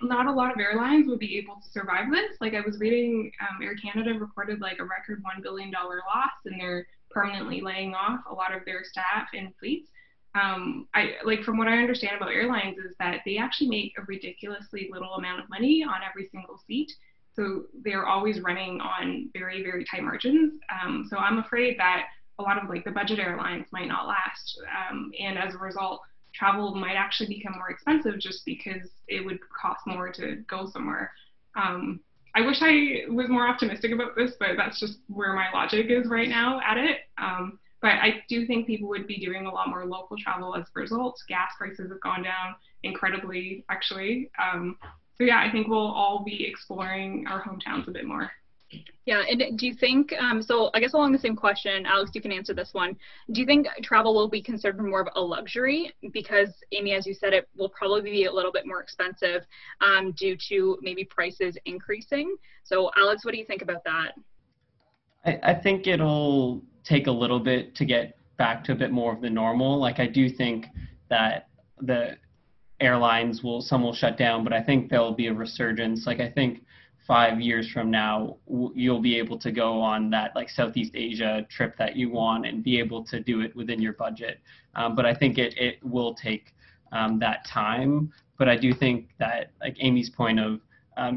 not a lot of airlines will be able to survive this. Like I was reading, Air Canada reported like a record $1 billion loss, and they're permanently laying off a lot of their staff and fleets. From what I understand about airlines is that they actually make a ridiculously little amount of money on every single seat. So they're always running on very, very tight margins. So I'm afraid that a lot of like the budget airlines might not last. And as a result, travel might actually become more expensive just because it would cost more to go somewhere. I wish I was more optimistic about this, but that's just where my logic is right now at it. But I do think people would be doing a lot more local travel as a result. Gas prices have gone down incredibly, actually. So yeah, I think we'll all be exploring our hometowns a bit more. Yeah, and do you think, so I guess along the same question, Alex, you can answer this one. Do you think travel will be considered more of a luxury? Because, Amy, as you said, it will probably be a little bit more expensive due to maybe prices increasing. So, Alex, what do you think about that? I think it'll take a little bit to get back to a bit more of the normal. Like, I do think that the airlines some will shut down, but I think there'll be a resurgence. Like, I think 5 years from now, you'll be able to go on that like Southeast Asia trip that you want and be able to do it within your budget. But I think it will take that time. But I do think that, like Amy's point of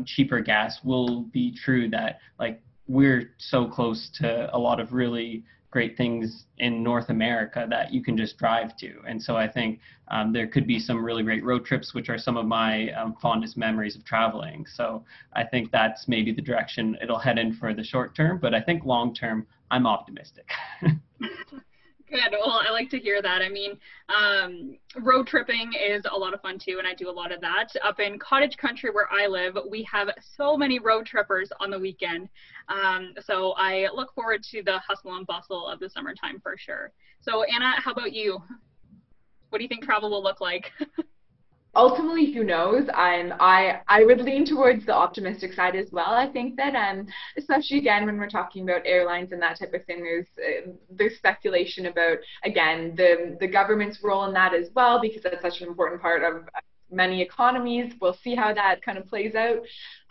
cheaper gas will be true, that like we're so close to a lot of really great things in North America that you can just drive to. And so I think there could be some really great road trips, which are some of my fondest memories of traveling. So I think that's maybe the direction it'll head in for the short term, but I think long term, I'm optimistic. Good. Well, I like to hear that. I mean, road tripping is a lot of fun too, and I do a lot of that. Up in cottage country where I live, we have so many road trippers on the weekend. So I look forward to the hustle and bustle of the summertime for sure. So Anna, how about you? What do you think travel will look like? Ultimately, who knows? I would lean towards the optimistic side as well. I think that especially again when we're talking about airlines and that type of thing, there's speculation about again the government's role in that as well, because that's such an important part of many economies. We'll see how that kind of plays out.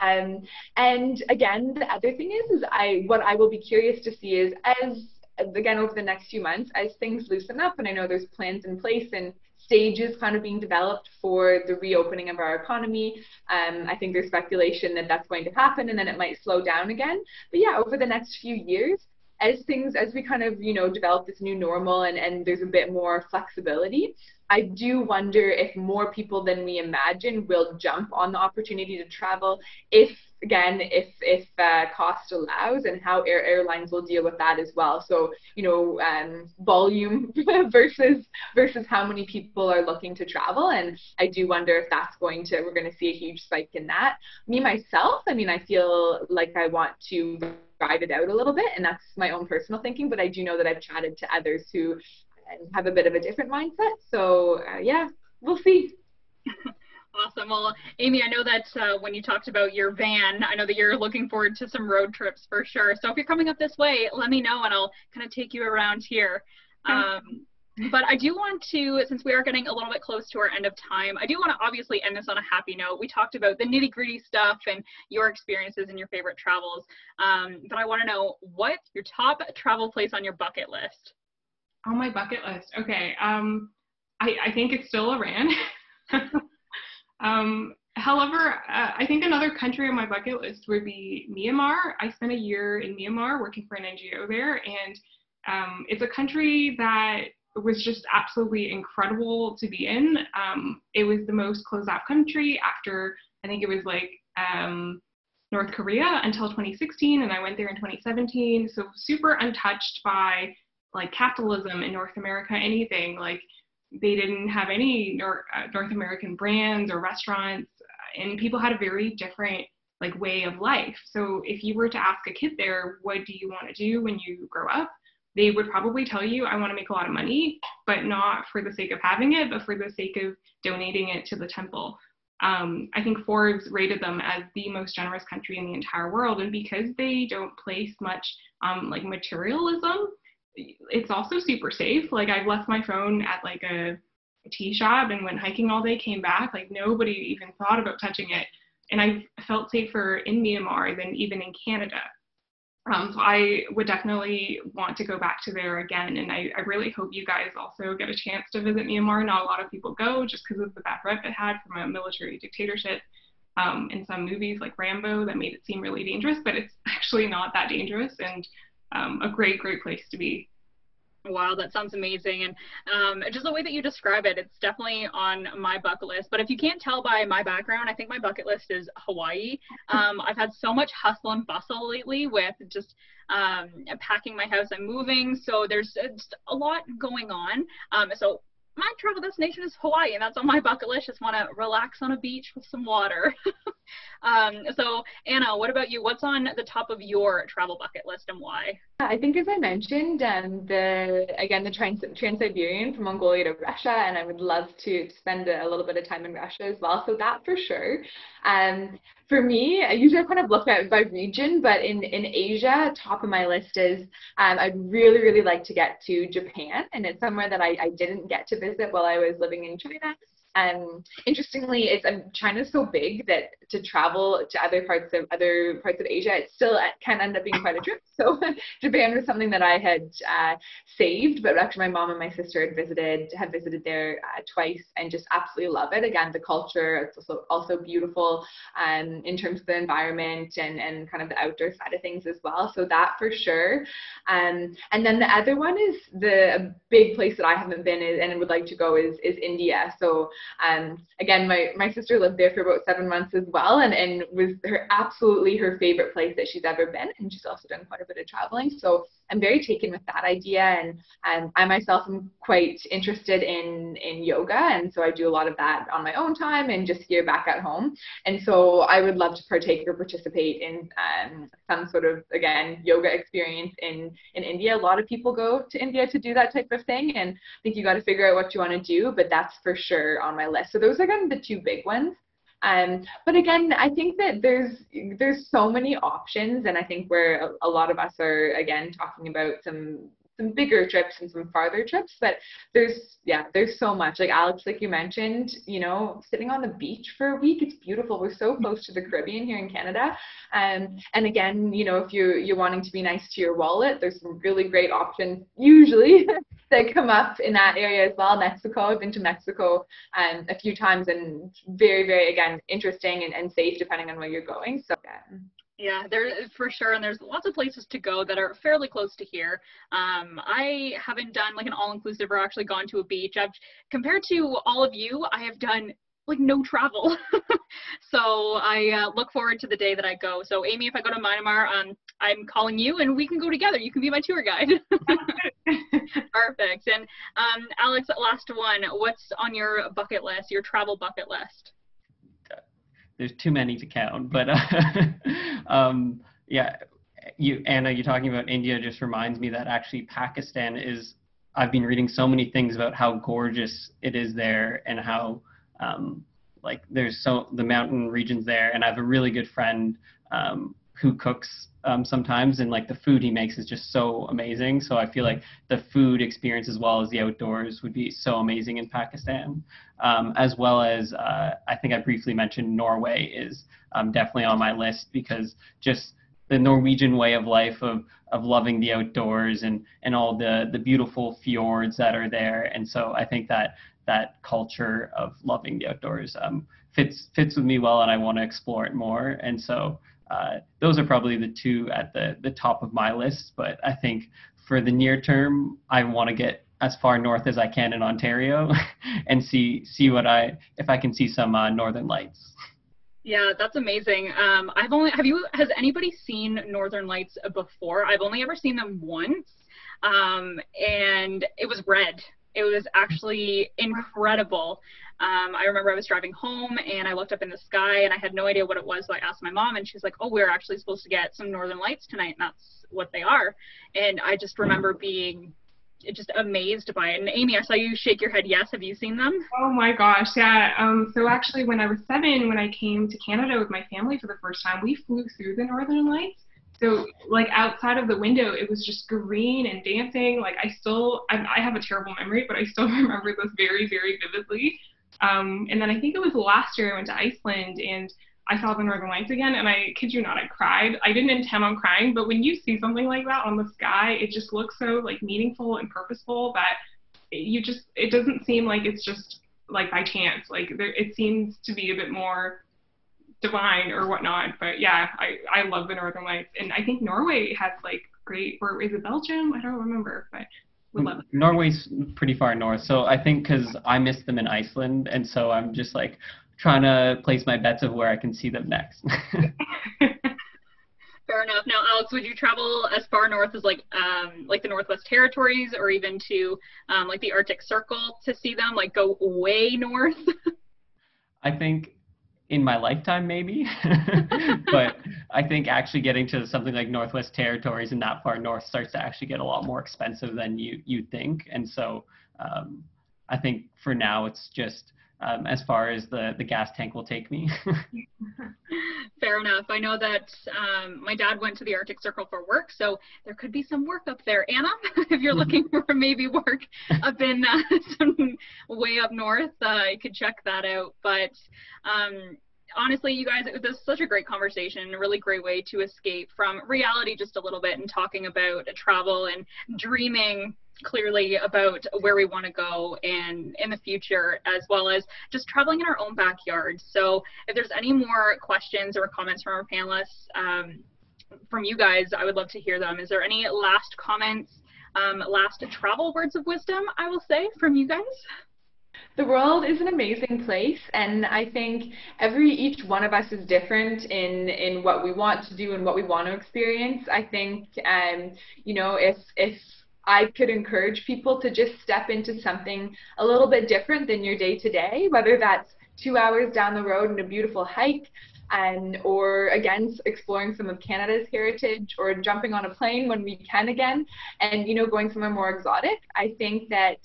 And again, the other thing is what I will be curious to see is, as again over the next few months, as things loosen up, and I know there's plans in place and stages kind of being developed for the reopening of our economy. I think there's speculation that that's going to happen and then it might slow down again. But yeah, over the next few years, as we kind of, develop this new normal and there's a bit more flexibility, I do wonder if more people than we imagine will jump on the opportunity to travel if cost allows, and how airlines will deal with that as well. So, volume versus how many people are looking to travel. And I do wonder if we're going to see a huge spike in that. Me, myself, I mean, I feel like I want to ride it out a little bit, and that's my own personal thinking, but I do know that I've chatted to others who have a bit of a different mindset. So yeah, we'll see. Awesome. Well, Amy, I know that when you talked about your van, I know that you're looking forward to some road trips for sure. So if you're coming up this way, let me know and I'll kind of take you around here. But I do want to, since we are getting a little bit close to our end of time, I do want to obviously end this on a happy note. We talked about the nitty-gritty stuff and your experiences and your favorite travels. But I want to know, what's your top travel place on your bucket list? On my bucket list, okay. I think it's still Iran. However, I think another country on my bucket list would be Myanmar. I spent a year in Myanmar working for an NGO there, and it's a country that was just absolutely incredible to be in. It was the most closed out country after, I think it was like North Korea until 2016, and I went there in 2017. So super untouched by like capitalism in North America, anything. Like they didn't have any North American brands or restaurants, and people had a very different like way of life. So if you were to ask a kid there, what do you want to do when you grow up? They would probably tell you, I want to make a lot of money, but not for the sake of having it, but for the sake of donating it to the temple. I think Forbes rated them as the most generous country in the entire world. And because they don't place much like materialism, it's also super safe. Like I've left my phone at like a tea shop and went hiking all day, came back, like nobody even thought about touching it. And I felt safer in Myanmar than even in Canada. So I would definitely want to go back to there again. And I really hope you guys also get a chance to visit Myanmar. Not a lot of people go just because of the bad rep it had from a military dictatorship in some movies like Rambo that made it seem really dangerous, but it's actually not that dangerous, and a great, great place to be. Wow, that sounds amazing. And just the way that you describe it, it's definitely on my bucket list. But if you can't tell by my background, I think my bucket list is Hawaii. I've had so much hustle and bustle lately with just packing my house and moving. So there's just a lot going on. So my travel destination is Hawaii, and that's on my bucket list. Just want to relax on a beach with some water. So Anna, what about you? What's on the top of your travel bucket list and why? I think, as I mentioned, the Trans-Siberian from Mongolia to Russia, and I would love to spend a little bit of time in Russia as well. So that for sure. For me, usually I kind of look at it by region, but in Asia, top of my list is I'd really, really like to get to Japan, and it's somewhere that I didn't get to visit while I was living in China. Interestingly, China's so big that to travel to other parts of Asia, it still can end up being quite a trip. So Japan was something that I had saved, but actually my mom and my sister had visited there twice and just absolutely love it. Again, the culture, it's also beautiful in terms of the environment and kind of the outdoor side of things as well. So that for sure. And then the other one is a big place that I haven't been and would like to go is India. So again, my sister lived there for about 7 months as well, and was absolutely her favorite place that she's ever been. And she's also done quite a bit of traveling. So I'm very taken with that idea. And I myself am quite interested in yoga. And so I do a lot of that on my own time and just here back at home. And so I would love to partake or participate in some sort of, again, yoga experience in India. A lot of people go to India to do that type of thing. And I think you got to figure out what you want to do, but that's for sure on my list. So those are kind of the two big ones. But again, I think that there's so many options, and I think where a lot of us are, again, talking about some bigger trips and some farther trips, but there's so much. Like Alex, like you mentioned, sitting on the beach for a week, it's beautiful. We're so close to the Caribbean here in Canada. And again, if you're wanting to be nice to your wallet, there's some really great options usually that come up in that area as well. Mexico, I've been to Mexico a few times, and very, very, again, interesting and safe depending on where you're going. So yeah, there for sure, and there's lots of places to go that are fairly close to here. I haven't done like an all-inclusive or actually gone to a beach. Compared to all of you, I have done like no travel. So I look forward to the day that I go. So Amy, if I go to Myanmar, I'm calling you and we can go together. You can be my tour guide. Perfect. And Alex, last one, what's on your bucket list, your travel bucket list? There's too many to count, but yeah, Anna, you talking about India just reminds me that actually Pakistan I've been reading so many things about how gorgeous it is there and how like there's the mountain regions there, and I have a really good friend who cooks sometimes, and like the food he makes is just so amazing. So I feel like the food experience as well as the outdoors would be so amazing in Pakistan, as well as I think I briefly mentioned Norway is definitely on my list, because just the Norwegian way of life of loving the outdoors and all the beautiful fjords that are there. And so I think that culture of loving the outdoors fits with me well, and I want to explore it more. And so those are probably the two at the top of my list. But I think for the near term, I want to get as far north as I can in Ontario and see if I can see some northern lights. Yeah, that's amazing. Has anybody seen Northern Lights before? I've only ever seen them once, and it was red. It was actually incredible. I remember I was driving home and I looked up in the sky and I had no idea what it was. So I asked my mom and she's like, oh, we're actually supposed to get some Northern Lights tonight, and that's what they are. And I just remember being just amazed by it. And Amy, I saw you shake your head yes. Have you seen them? Oh my gosh, yeah. So actually when I was 7, when I came to Canada with my family for the first time, we flew through the Northern Lights. So like outside of the window, it was just green and dancing. Like I have a terrible memory, but I still remember this very, very vividly. And then I think it was last year I went to Iceland and I saw the Northern Lights again, and I kid you not, I cried. I didn't intend on crying, but when you see something like that on the sky, it just looks so like meaningful and purposeful that it doesn't seem like it's just like by chance. Like it seems to be a bit more divine or whatnot. But yeah, I love the Northern Lights, and I think Norway has like great, or is it Belgium? I don't remember, but would love it. Norway's pretty far north, so I think because I missed them in Iceland, and so I'm just like trying to place my bets of where I can see them next. Fair enough. Now, Alex, would you travel as far north as like the Northwest Territories, or even to like the Arctic Circle to see them? Like go way north? I think in my lifetime, maybe. But I think actually getting to something like Northwest Territories and that far north starts to actually get a lot more expensive than you think. And so I think for now it's just as far as the gas tank will take me. Fair enough. I know that my dad went to the Arctic Circle for work, so there could be some work up there. Anna, if you're looking for maybe work up in some way up north, you could check that out. But honestly, you guys, it was such a great conversation, a really great way to escape from reality just a little bit and talking about travel and dreaming clearly about where we want to go and in the future, as well as just traveling in our own backyard. So if there's any more questions or comments from our panelists, from you guys, I would love to hear them. Is there any last comments, last travel words of wisdom, I will say, from you guys? The world is an amazing place, and I think each one of us is different in what we want to do and what we want to experience. I think, you know, if I could encourage people to just step into something a little bit different than your day-to-day, whether that's 2 hours down the road in a beautiful hike, or again, exploring some of Canada's heritage, or jumping on a plane when we can again, and, you know, going somewhere more exotic. I think that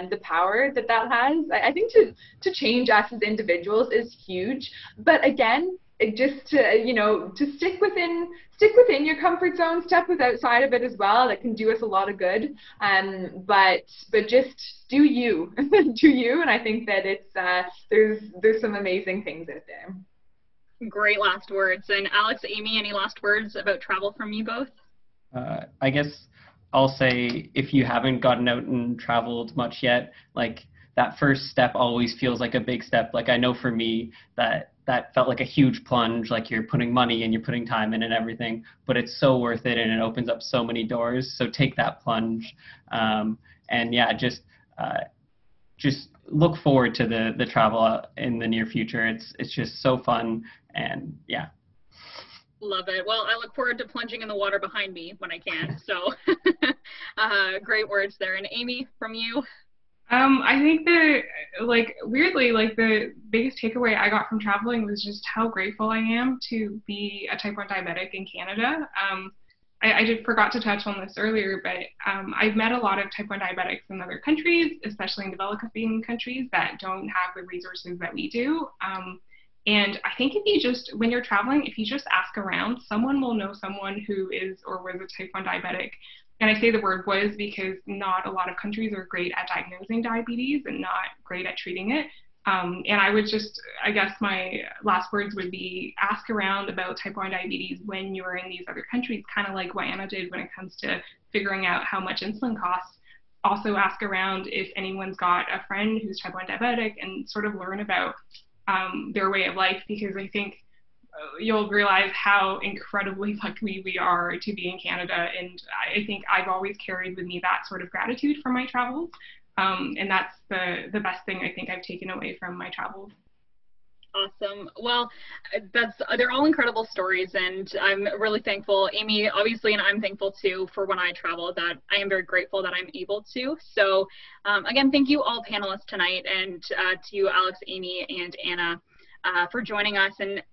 the power that has, I think to change us as individuals is huge. But again, just to, you know, to stick within your comfort zone, step outside of it as well. That can do us a lot of good. But just do you, do you. And I think that it's there's some amazing things out there. Great last words. And Alex, Amy, any last words about travel from you both? I guess I'll say, if you haven't gotten out and traveled much yet, like, that first step always feels like a big step. Like, I know for me that felt like a huge plunge, like you're putting money and you're putting time in and everything, but it's so worth it, and it opens up so many doors. So take that plunge. And yeah, just look forward to the travel in the near future. It's just so fun, and yeah. Love it. Well, I look forward to plunging in the water behind me when I can. So great words there. And Amy, from you? I think that, like, weirdly, like, the biggest takeaway I got from traveling was just how grateful I am to be a type 1 diabetic in Canada. I forgot to touch on this earlier, but I've met a lot of type 1 diabetics in other countries, especially in developing countries that don't have the resources that we do. And I think when you're traveling, if you just ask around, someone will know someone who is or was a type 1 diabetic. And I say the word was because not a lot of countries are great at diagnosing diabetes and not great at treating it. And I guess my last words would be, ask around about type 1 diabetes when you're in these other countries, kind of like what Anna did when it comes to figuring out how much insulin costs. Also ask around if anyone's got a friend who's type 1 diabetic, and sort of learn about their way of life, because I think you'll realize how incredibly lucky we are to be in Canada. And I think I've always carried with me that sort of gratitude from my travels. And that's the best thing I think I've taken away from my travels. Awesome. Well, they're all incredible stories, and I'm really thankful, Amy, obviously, and I'm thankful too for when I travel, that I am very grateful that I'm able to. So again, thank you all panelists tonight, and to you, Alex, Amy, and Anna, for joining us and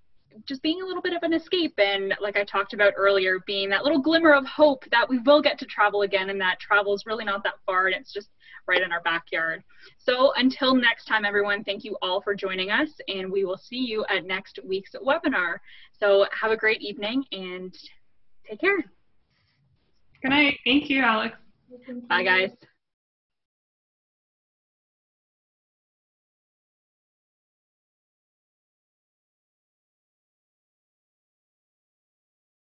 just being a little bit of an escape, and like I talked about earlier, being that little glimmer of hope that we will get to travel again, and that travel is really not that far, and it's just right in our backyard. So until next time, everyone, thank you all for joining us, and we will see you at next week's webinar. So have a great evening and take care. Good night. Thank you, Alex. Bye, guys.